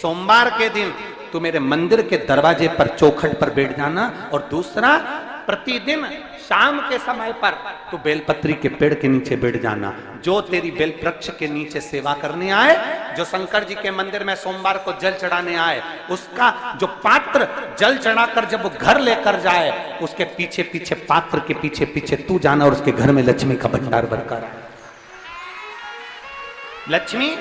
सोमवार के दिन तू मेरे मंदिर के दरवाजे पर चौखट पर बैठ जाना, और दूसरा प्रतिदिन शाम के समय पर तू बेलपत्री के पेड़ के नीचे बैठ जाना। जो तेरी बेल वृक्ष के नीचे सेवा करने आए, जो शंकर जी के मंदिर में सोमवार को जल चढ़ाने आए, उसका जो पात्र जल चढ़ाकर जब वो घर लेकर जाए, उसके पीछे पीछे पात्र के पीछे पीछे तू जाना, और उसके घर में लक्ष्मी का भंडार भरकर आए। लक्ष्मी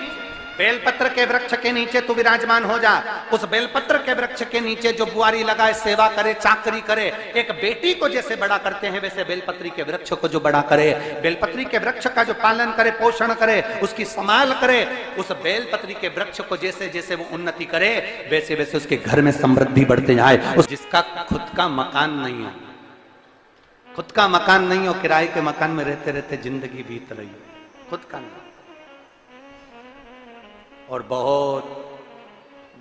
बेलपत्र के वृक्ष के नीचे तू विराजमान हो जा। उस बेलपत्र के वृक्ष के नीचे जो बुआरी लगाए, सेवा करे, चाकरी करे, एक बेटी को जैसे बड़ा करते हैं वैसे बेलपत्री के वृक्ष को जो बड़ा करे, बेलपत्री के वृक्ष का जो पालन करे, पोषण करे, उसकी संभाल करे, उस बेलपत्री के वृक्ष को जैसे जैसे वो उन्नति करे, वैसे वैसे उसके घर में समृद्धि बढ़ते जाए। उस जिसका खुद का मकान नहीं हो, खुद का मकान नहीं हो, किराए के मकान में रहते रहते जिंदगी बीत रही हो, खुद का नहीं, और बहुत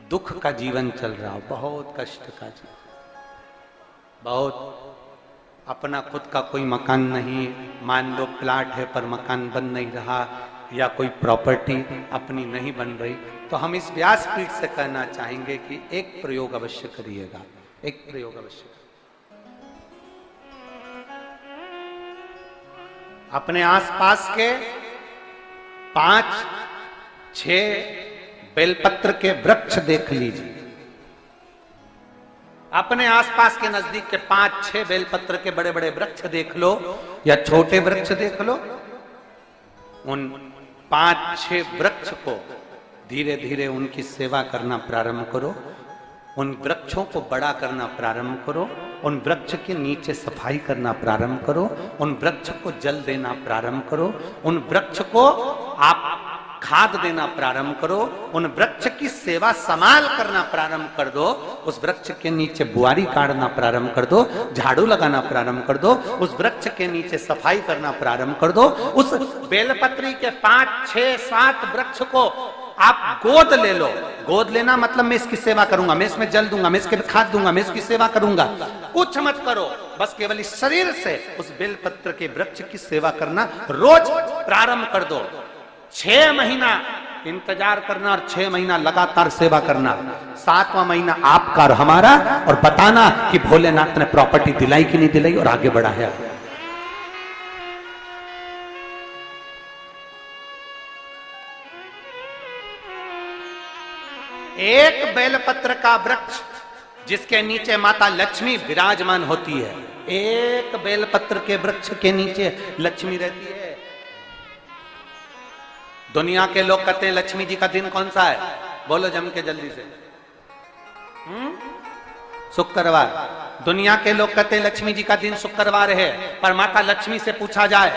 दुख का जीवन चल रहा हो, बहुत कष्ट का जीवन, बहुत अपना खुद का कोई मकान नहीं, मान लो प्लाट है पर मकान बन नहीं रहा, या कोई प्रॉपर्टी अपनी नहीं बन रही, तो हम इस व्यासपीठ से कहना चाहेंगे कि एक प्रयोग अवश्य करिएगा, एक प्रयोग अवश्य। अपने आसपास के 5-6 बेलपत्र के वृक्ष देख लीजिए, अपने आसपास के नजदीक के 5-6 बेलपत्र के बड़े बड़े वृक्ष देख लो, या छोटे वृक्ष देख लो। उन 5-6 वृक्ष को धीरे धीरे उनकी सेवा करना प्रारंभ करो, उन वृक्षों को बड़ा करना प्रारंभ करो, उन वृक्ष के नीचे सफाई करना प्रारंभ करो, उन वृक्ष को जल देना प्रारंभ करो, उन वृक्ष को आप खाद देना प्रारंभ करो, उन वृक्ष की सेवा संभाल करना प्रारंभ कर दो, उस वृक्ष के नीचे बुआरी काटना प्रारंभ कर दो, झाड़ू लगाना प्रारंभ कर दो, उस वृक्ष के नीचे सफाई करना प्रारंभ कर दो। उस बेलपत्री के 5-6-7 वृक्ष को आप गोद ले लो। गोद लेना मतलब मैं इसकी सेवा करूंगा, मैं इसमें जल दूंगा, मैं इसके खाद दूंगा, मैं इसकी सेवा करूंगा, कुछ मत करो, बस केवल इस शरीर से उस बेलपत्र के वृक्ष की सेवा करना रोज प्रारंभ कर दो। 6 महीना इंतजार करना और 6 महीना लगातार सेवा करना, 7वां महीना आपका और हमारा, और बताना कि भोलेनाथ ने प्रॉपर्टी दिलाई कि नहीं दिलाई और आगे बढ़ा है। एक बेलपत्र का वृक्ष जिसके नीचे माता लक्ष्मी विराजमान होती है, एक बेलपत्र के वृक्ष के नीचे लक्ष्मी रहती है। दुनिया के लोग कहते हैं लक्ष्मी जी का दिन कौन सा है, बोलो जम के जल्दी से। शुक्रवार। दुनिया के लोग कहते हैं लक्ष्मी जी का दिन शुक्रवार है, पर माता लक्ष्मी से पूछा जाए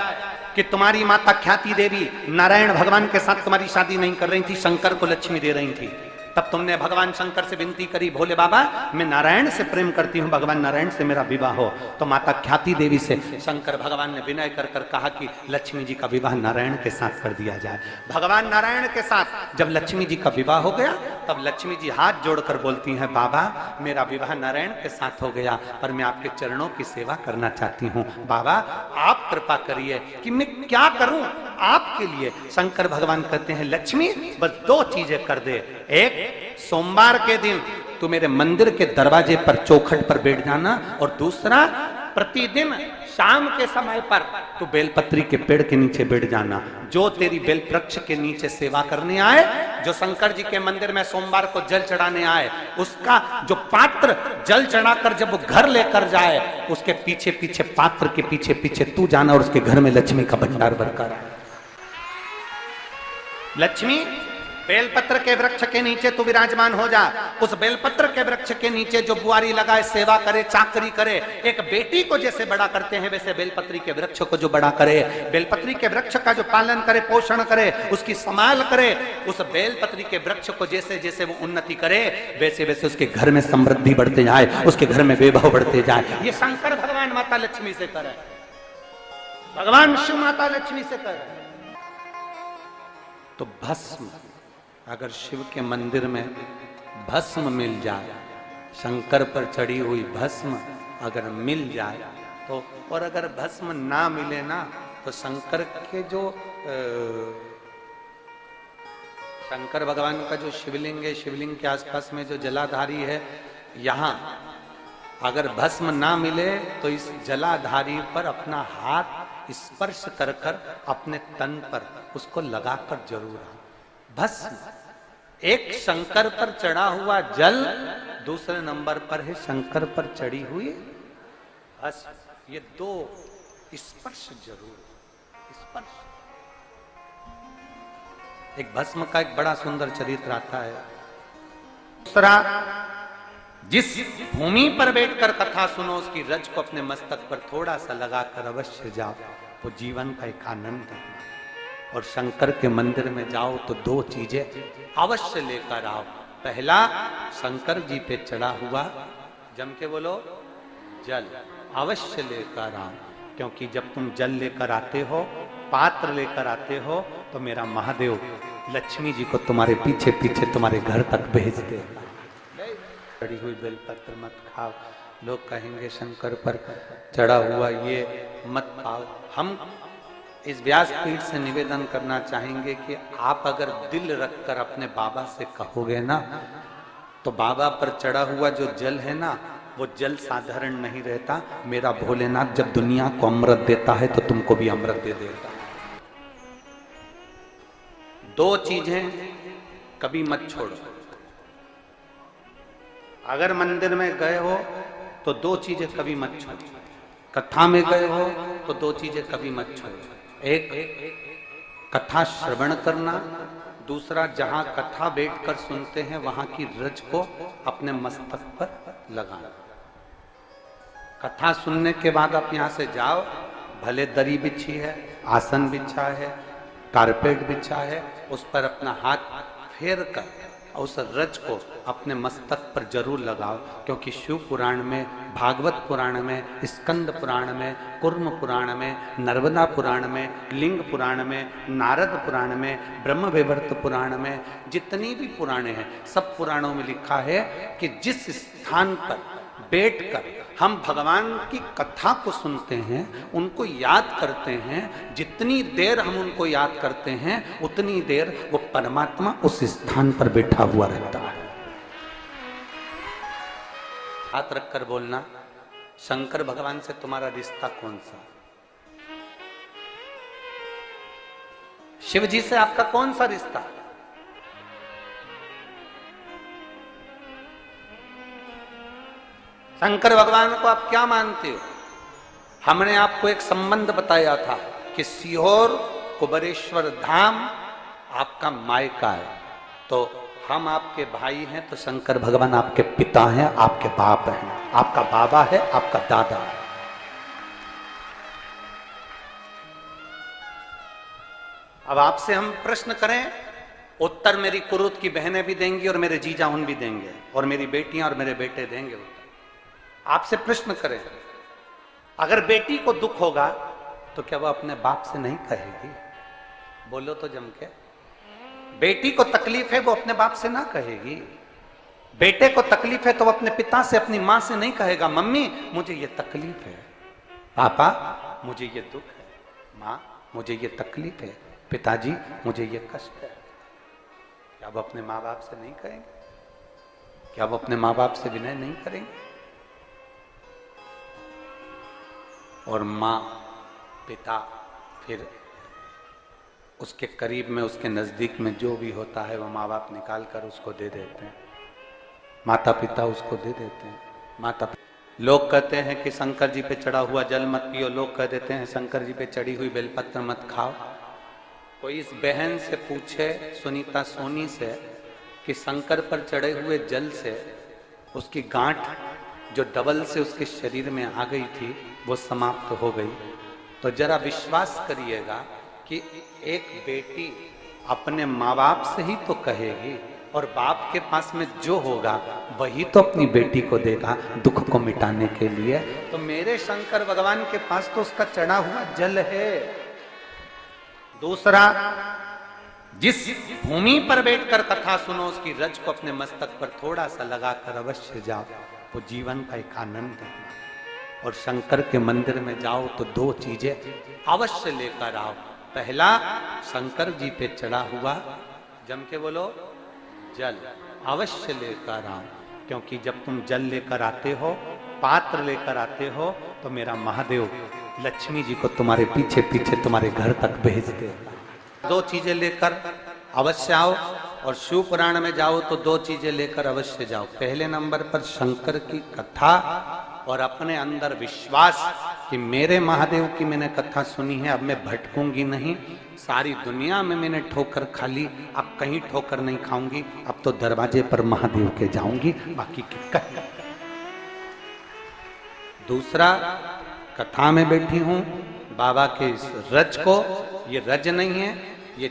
कि तुम्हारी माता ख्याति देवी नारायण भगवान के साथ तुम्हारी शादी नहीं कर रही थी, शंकर को लक्ष्मी दे रही थी, तब तुमने भगवान शंकर से विनती करी, भोले बाबा मैं नारायण से प्रेम करती हूँ, भगवान नारायण से मेरा विवाह हो। तो माता ख्याति देवी से शंकर भगवान ने विनय कर कर कहा कि लक्ष्मी जी का विवाह नारायण के साथ कर दिया जाए। भगवान नारायण के साथ जब लक्ष्मी जी का विवाह हो गया, तब लक्ष्मी जी हाथ जोड़कर बोलती हैं, बाबा मेरा विवाह नारायण के साथ हो गया, पर मैं आपके चरणों की सेवा करना चाहती हूँ, बाबा आप कृपा करिए कि मैं क्या करूं आपके लिए। शंकर भगवान कहते हैं, लक्ष्मी बस 2 चीजें कर दे, एक सोमवार के दिन तू मेरे मंदिर के दरवाजे पर चौखट पर बैठ जाना, और दूसरा प्रतिदिन शाम के समय पर तू बेलपत्री के पेड़ के नीचे बैठ जाना। जो तेरी बेल वृक्ष के नीचे सेवा करने आए, जो शंकर जी के मंदिर में सोमवार को जल चढ़ाने आए, उसका जो पात्र जल चढ़ाकर जब वो घर लेकर जाए, उसके पीछे पीछे पात्र के पीछे पीछे तू जाना, और उसके घर में लक्ष्मी का भंडार भरकर आए। लक्ष्मी बेलपत्र के वृक्ष के नीचे तू विराजमान हो जा। उस बेलपत्र के वृक्ष के नीचे जो बुआरी लगाए, सेवा करे, चाकरी करे, एक बेटी को जैसे बड़ा करते हैं वैसे बेलपत्री के वृक्ष को जो बड़ा करे, बेलपत्री के वृक्ष का जो पालन करे, पोषण करे, उसकी संभाल करे, उस बेलपत्री के वृक्ष को जैसे जैसे वो उन्नति करे, वैसे वैसे उसके घर में समृद्धि बढ़ते जाए, उसके घर में वैभव बढ़ते जाए। ये शंकर भगवान माता लक्ष्मी से करे, भगवान शिव माता लक्ष्मी से करे। तो भस्म, अगर शिव के मंदिर में भस्म मिल जाए, शंकर पर चढ़ी हुई भस्म अगर मिल जाए तो, और अगर भस्म ना मिले ना, तो शंकर के जो शंकर भगवान का जो शिवलिंग है, शिवलिंग के आसपास में जो जलाधारी है, यहाँ अगर भस्म ना मिले तो इस जलाधारी पर अपना हाथ स्पर्श कर कर अपने तन पर उसको लगाकर जरूर आओ। भस्म एक शंकर पर चढ़ा हुआ जल, दूसरे नंबर पर है शंकर पर चढ़ी हुई भस्म। ये दो स्पर्श जरूर, स्पर्श। एक भस्म का एक बड़ा सुंदर चरित्र आता है। दूसरा, जिस भूमि पर बैठकर कथा सुनो उसकी रज को अपने मस्तक पर थोड़ा सा लगाकर अवश्य जाओ, वो जीवन का एक आनंद है। और शंकर के मंदिर में जाओ तो दो चीजें अवश्य लेकर आओ। पहला, शंकर जी पे चढ़ा हुआ, जम के बोलो, जल अवश्य लेकर आओ। क्योंकि जब तुम जल लेकर आते हो, पात्र लेकर आते हो, तो मेरा महादेव लक्ष्मी जी को तुम्हारे पीछे पीछे तुम्हारे घर तक भेज देगा। चढ़ी हुई बेलपत्र मत खाओ, लोग कहेंगे शंकर पर चढ़ा हुआ ये मत खाओ। हम इस व्यासपीठ से निवेदन करना चाहेंगे कि आप अगर दिल रखकर अपने बाबा से कहोगे ना, तो बाबा पर चढ़ा हुआ जो जल है ना, वो जल साधारण नहीं रहता। मेरा भोलेनाथ जब दुनिया को अमृत देता है तो तुमको भी अमृत दे देता है। दो चीजें कभी मत छोड़ो। अगर मंदिर में गए हो तो दो चीजें कभी मत छोड़ो। कथा में गए हो तो दो चीजें कभी मत छोड़ो। एक, कथा श्रवण करना। दूसरा, जहां कथा बैठकर सुनते हैं वहां की रज को अपने मस्तक पर लगाना। कथा सुनने के बाद आप यहां से जाओ, भले दरी बिछी है, आसन बिछा है, कारपेट बिछा है, उस पर अपना हाथ फेर कर उस रज को अपने मस्तक पर जरूर लगाओ। क्योंकि शिव पुराण में, भागवत पुराण में, स्कंद पुराण में, कुर्म पुराण में, नर्मदा पुराण में, लिंग पुराण में, नारद पुराण में, ब्रह्म वैवर्त पुराण में, जितनी भी पुराणे हैं, सब पुराणों में लिखा है कि जिस स्थान पर बैठकर हम भगवान की कथा को सुनते हैं, उनको याद करते हैं, जितनी देर हम उनको याद करते हैं उतनी देर वो परमात्मा उस स्थान पर बैठा हुआ रहता है। हाथ रखकर बोलना, शंकर भगवान से तुम्हारा रिश्ता कौन सा? शिव जी से आपका कौन सा रिश्ता? शंकर भगवान को आप क्या मानते हो? हमने आपको एक संबंध बताया था कि सीहोर कुबेरेश्वर धाम आपका मायका है, तो हम आपके भाई हैं, तो शंकर भगवान आपके पिता हैं, आपके बाप हैं, आपका बाबा है, आपका दादा है। अब आपसे हम प्रश्न करें, उत्तर मेरी कुरुत की बहनें भी देंगी और मेरे जीजा उन भी देंगे और मेरी बेटियां और मेरे बेटे देंगे। आपसे प्रश्न करें, अगर बेटी को दुख होगा तो क्या वो अपने बाप से नहीं कहेगी? बोलो तो जम के। बेटी को तकलीफ है वो अपने बाप से ना कहेगी। बेटे को तकलीफ है तो वो अपने पिता से, अपनी मां से नहीं कहेगा, मम्मी मुझे ये तकलीफ है, पापा मुझे ये दुख है, मां मुझे ये तकलीफ है, पिताजी मुझे ये कष्ट है। क्या वो अपने माँ बाप से नहीं कहेंगे? क्या वो अपने माँ बाप से विनय नहीं करेंगे? और माँ, पिता, फिर उसके करीब में, उसके नजदीक में जो भी होता है वो माँ बाप निकाल कर उसको दे देते हैं, माता पिता उसको दे देते हैं। माता लोग कहते हैं कि शंकर जी पे चढ़ा हुआ जल मत पियो, लोग कह देते हैं शंकर जी पे चढ़ी हुई बेलपत्र मत खाओ। कोई इस बहन से पूछे, सुनीता सोनी से, कि शंकर पर चढ़े हुए जल से उसकी गांठ जो डबल से उसके शरीर में आ गई थी वो समाप्त हो गई, तो जरा विश्वास करिएगा कि एक बेटी अपने माँ बाप से ही तो कहेगी, और बाप के पास में जो होगा वही तो अपनी बेटी को देगा दुख को मिटाने के लिए। तो मेरे शंकर भगवान के पास तो उसका चढ़ा हुआ जल है। दूसरा, जिस भूमि पर बैठकर कथा सुनो उसकी रज को अपने मस्तक पर थोड़ा सा लगाकर अवश्य जाओ, वो जीवन का एक आनंद है। और शंकर के मंदिर में जाओ तो दो चीजें अवश्य लेकर आओ। पहला, शंकर जी पे चढ़ा हुआ जम के बोलो, जल अवश्य लेकर आओ, क्योंकि जब तुम जल लेकर आते हो, पात्र लेकर आते हो, तो मेरा महादेव लक्ष्मी जी को तुम्हारे पीछे पीछे तुम्हारे घर तक भेज देगा। दो चीजें लेकर अवश्य आओ, और शिव पुराण में जाओ तो दो चीजें लेकर अवश्य जाओ। पहले नंबर पर शंकर की कथा और अपने अंदर विश्वास कि मेरे महादेव की मैंने कथा सुनी है, अब मैं भटकूंगी नहीं। सारी दुनिया में मैंने ठोकर खा ली, अब कहीं ठोकर नहीं खाऊंगी, अब तो दरवाजे पर महादेव के जाऊंगी, बाकी की कहीं। दूसरा, कथा में बैठी हूं बाबा के इस रज को, ये रज नहीं है, ये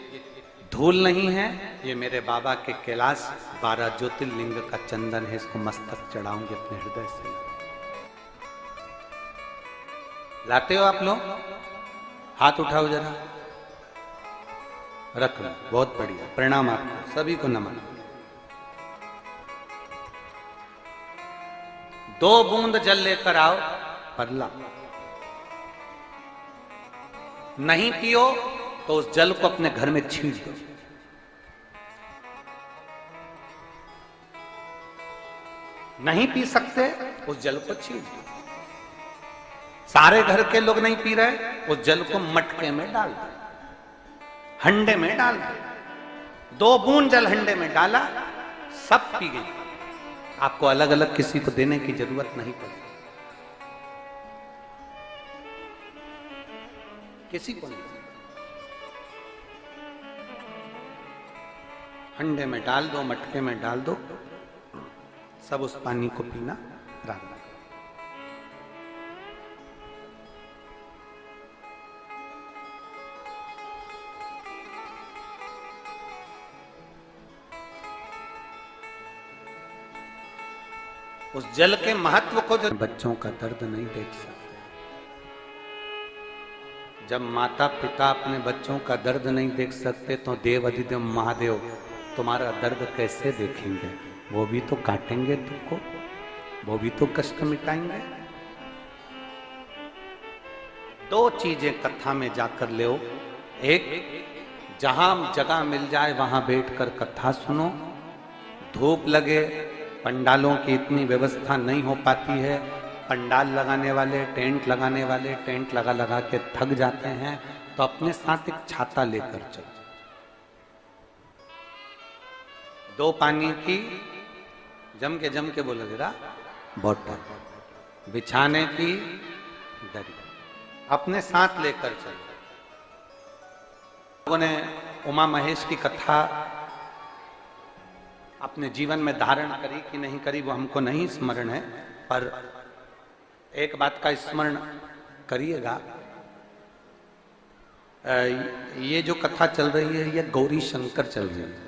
धूल नहीं है, ये मेरे बाबा के कैलाश 12 ज्योतिर्लिंग का चंदन है, इसको मस्तक चढ़ाऊंगी अपने हृदय से। लाते हो आप लोग? हाथ उठाओ जरा, रख लो, बहुत बढ़िया, प्रणाम आपको सभी को नमन। 2 बूंद जल लेकर आओ, परला नहीं पियो तो उस जल को अपने घर में छींट दो। नहीं पी सकते, उस जल को छींट दो। सारे घर के लोग नहीं पी रहे, उस जल को मटके में डाल दो, हंडे में डाल दो। 2 बूंद जल हंडे में डाला, सब पी गई। आपको अलग अलग किसी को देने की जरूरत नहीं पड़ी, किसी को नहीं। हंडे में डाल दो, मटके में डाल दो, सब उस पानी को पीना रात। उस जल के महत्व को जो बच्चों का दर्द नहीं देख सकते, जब माता पिता अपने बच्चों का दर्द नहीं देख सकते, तो देव अधिदेव महादेव तुम्हारा दर्द कैसे देखेंगे? वो भी तो काटेंगे तुमको, वो भी तो कष्ट मिटाएंगे। 2 चीजें कथा में जाकर ले। एक, जहां जगह मिल जाए वहां बैठकर कथा सुनो। धूप लगे, पंडालों की इतनी व्यवस्था नहीं हो पाती है, पंडाल लगाने वाले, टेंट लगाने वाले टेंट लगा लगा के थक जाते हैं, तो अपने साथ एक छाता लेकर चलो। 2 पानी की जम के बोलो जरा, बोतल, बिछाने की दरी अपने साथ लेकर चलो। लोगों ने उमा महेश की कथा अपने जीवन में धारण करी कि नहीं करी वो हमको नहीं स्मरण है, पर एक बात का स्मरण करिएगा, ये जो कथा चल रही है ये गौरी शंकर चल रही है।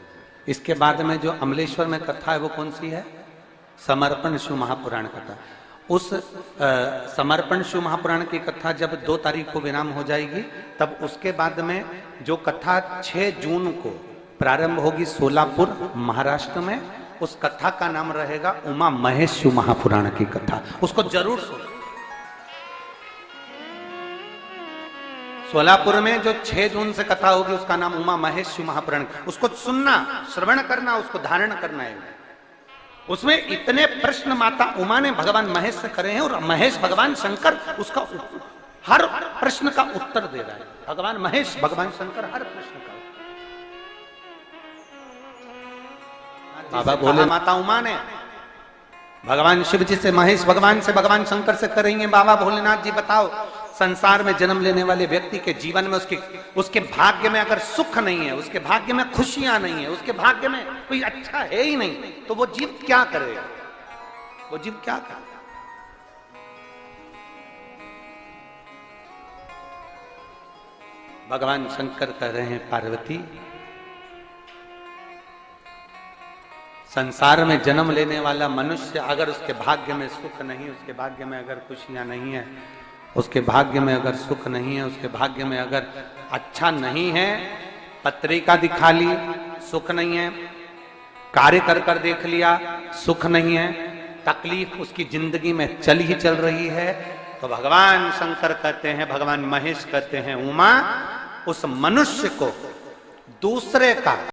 इसके बाद में जो अमलेश्वर में कथा है वो कौन सी है? समर्पण शिव महापुराण कथा। उस समर्पण शिव महापुराण की कथा जब 2 तारीख को विराम हो जाएगी, तब उसके बाद में जो कथा 6 जून को प्रारंभ होगी सोलापुर महाराष्ट्र में, उस कथा का नाम रहेगा उमा महेश शिव महापुराण की कथा। उसको जरूर सुनो। सोलापुर में जो 6 जून से कथा होगी उसका नाम उमा महेश शिव महापुराण। उसको सुनना, श्रवण करना, उसको धारण करना है। उसमें इतने प्रश्न माता उमा ने भगवान महेश से करे हैं, और महेश भगवान शंकर उसका हर प्रश्न का उत्तर दे रहा है। भगवान महेश, भगवान शंकर हर प्रश्न का। बाबा बोले माता उमा ने भगवान शिव जी से, महेश भगवान से, भगवान शंकर से करेंगे, बाबा भोलेनाथ जी बताओ, संसार में जन्म लेने वाले व्यक्ति के जीवन में उसके भाग्य में अगर सुख नहीं है, उसके भाग्य में खुशियां नहीं है, उसके भाग्य में कोई अच्छा है ही नहीं, तो वो जीव क्या करेगा? वो जीव क्या करेगा? भगवान शंकर कह रहे हैं, पार्वती, संसार में जन्म लेने वाला मनुष्य अगर उसके भाग्य में सुख नहीं, उसके भाग्य में अगर खुशियां नहीं है, उसके भाग्य में अगर सुख नहीं है, उसके भाग्य में अगर अच्छा नहीं है, पत्रिका दिखा ली सुख नहीं है, कार्य कर देख लिया सुख नहीं है, तकलीफ उसकी जिंदगी में चल ही चल रही है, तो भगवान शंकर कहते हैं, भगवान महेश कहते हैं, उमा, उस मनुष्य को दूसरे का